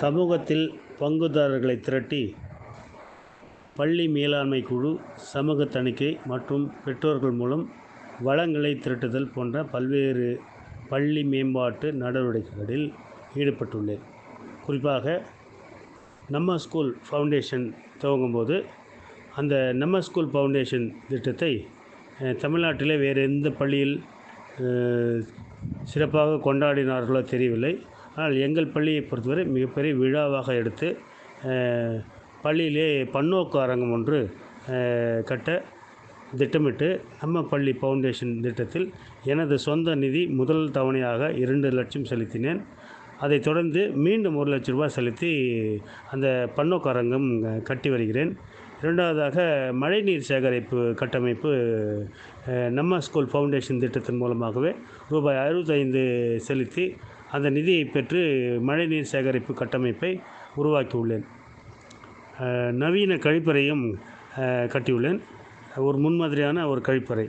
சமூகத்தில் பங்குதாரர்களை திரட்டி பள்ளி மேலாண்மை குழு, சமூக தணிக்கை மற்றும் பெற்றோர்கள் மூலம் வளங்களை திரட்டுதல் போன்ற பல்வேறு பள்ளி மேம்பாட்டு நடவடிக்கைகளில் ஈடுபட்டுள்ளேன். குறிப்பாக நம்ம ஸ்கூல் ஃபவுண்டேஷன் துவங்கும்போது அந்த நம்ம ஸ்கூல் ஃபவுண்டேஷன் திட்டத்தை தமிழ்நாட்டிலே வேறு எந்த பள்ளியில் சிறப்பாக கொண்டாடினார்களோ தெரியவில்லை. ஆனால் எங்கள் பள்ளியை பொறுத்தவரை மிகப்பெரிய விழாவாக எடுத்து பள்ளியிலே பன்னோக்கு அரங்கம் ஒன்று கட்ட திட்டமிட்டு நம்ம பள்ளி ஃபவுண்டேஷன் திட்டத்தில் எனது சொந்த நிதி முதல் தவணையாக 2 லட்சம் செலுத்தினேன். அதைத் தொடர்ந்து மீண்டும் 1 லட்ச ரூபாய் செலுத்தி அந்த பன்னோக்கு அரங்கம் கட்டி வருகிறேன். இரண்டாவதாக மழைநீர் சேகரிப்பு கட்டமைப்பு நம்ம ஸ்கூல் ஃபவுண்டேஷன் திட்டத்தின் மூலமாகவே ரூபாய் 65 செலுத்தி அந்த நிதியை பெற்று மழைநீர் சேகரிப்பு கட்டமைப்பை உருவாக்கியுள்ளேன். நவீன கழிப்பறையும் கட்டியுள்ளேன். ஒரு முன்மாதிரியான ஒரு கழிப்பறை.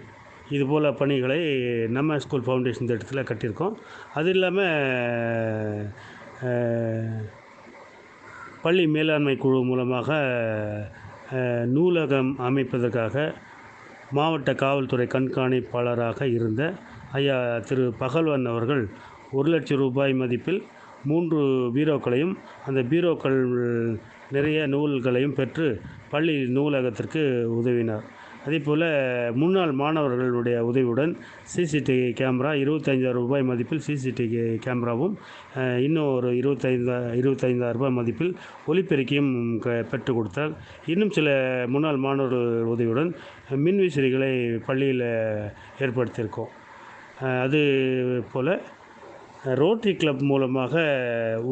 இதுபோல் பணிகளை நம்ம ஸ்கூல் ஃபவுண்டேஷன் திட்டத்தில் கட்டியிருக்கோம். அது இல்லாமல் பள்ளி மேலாண்மை குழு மூலமாக நூலகம் அமைப்பதற்காக மாவட்ட காவல்துறை கண்காணிப்பாளராக இருந்த ஐயா திரு பகல்வன் அவர்கள் 1 லட்சம் ரூபாய் மதிப்பில் 3 பீரோக்களையும் அந்த பீரோக்கள் நிறைய நூல்களையும் பெற்று பள்ளி நூலகத்திற்கு உதவினார். அதேபோல் முன்னாள் மாணவர்களுடைய உதவியுடன் சிசிடிவி கேமரா 25,000 ரூபாய் மதிப்பில் சிசிடிவி கேமராவும் இன்னும் ஒரு 25,000 ரூபாய் மதிப்பில் ஒலிபெருக்கியும் பெற்றுக் கொடுத்தார். இன்னும் சில முன்னாள் மாணவர்கள் உதவியுடன் மின்விசிறிகளை பள்ளியில் ஏற்படுத்தியிருக்கோம். அது போல் ரோட்டரி கிளப் மூலமாக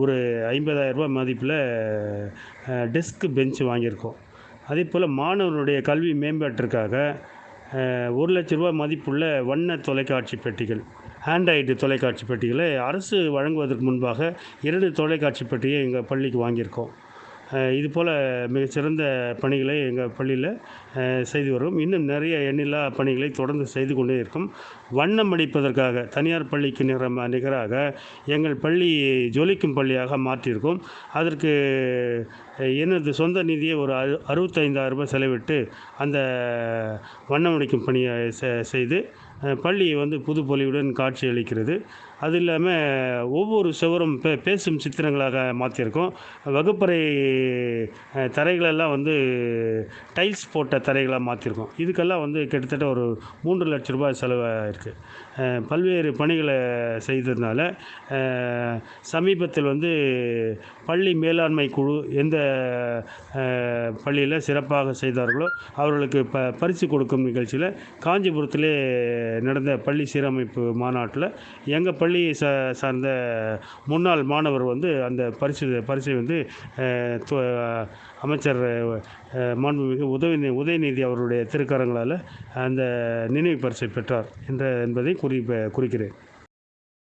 ஒரு 50,000 ரூபாய் மதிப்பில் டெஸ்க் பெஞ்ச் வாங்கியிருக்கோம். அதே போல் மாணவர்களுடைய கல்வி மேம்பாட்டிற்காக 1 லட்ச ரூபாய் மதிப்புள்ள வண்ண தொலைக்காட்சி பெட்டிகள், ஆண்ட்ராய்டு தொலைக்காட்சி பெட்டிகளை அரசு வழங்குவதற்கு முன்பாக 2 தொலைக்காட்சி பெட்டியை எங்கள் பள்ளிக்கு வாங்கியிருக்கோம். இதுபோல் மிகச்சிறந்த பணிகளை எங்கள் பள்ளியில் செய்து வருவோம். இன்னும் நிறைய எண்ணில்லா பணிகளை தொடர்ந்து செய்து கொண்டே இருக்கும். வண்ணம் அடிப்பதற்காக தனியார் பள்ளிக்கு நிகராக எங்கள் பள்ளி ஜொலிக்கும் பள்ளியாக மாற்றியிருக்கோம். அதற்கு எனது சொந்த நிதியை ஒரு 65,000 ரூபாய் செலவிட்டு அந்த வண்ணம் அடிக்கும் பணியை செய்து பள்ளியை புது பொலிவுடன் காட்சி அளிக்கிறது. அது இல்லாமல் ஒவ்வொரு சுவரும் பேசும் சித்திரங்களாக மாற்றியிருக்கோம். வகுப்பறை தரைகளெல்லாம் டைல்ஸ் போட்ட தரைகளாக மாற்றிருக்கோம். இதுக்கெல்லாம் கிட்டத்தட்ட ஒரு 3 லட்ச ரூபாய் செலவாயிருக்கு. பல்வேறு பணிகளை செய்ததுனால சமீபத்தில் பள்ளி மேலாண்மை குழு எந்த பள்ளியில் சிறப்பாக செய்தார்களோ அவர்களுக்கு பரிசு கொடுக்கும் நிகழ்ச்சியில் காஞ்சிபுரத்திலே நடந்த பள்ளி சீரமைப்பு மாநாட்டில் எங்கள் பள்ளியை சார்ந்த முன்னாள் மாணவர் அந்த பரிசை அமைச்சர் மாண்புமிகு உதயநிதி அவருடைய திருக்கரங்களால் அந்த நினைவு பரிசை பெற்றார் என்பதை குறிக்கிறேன்.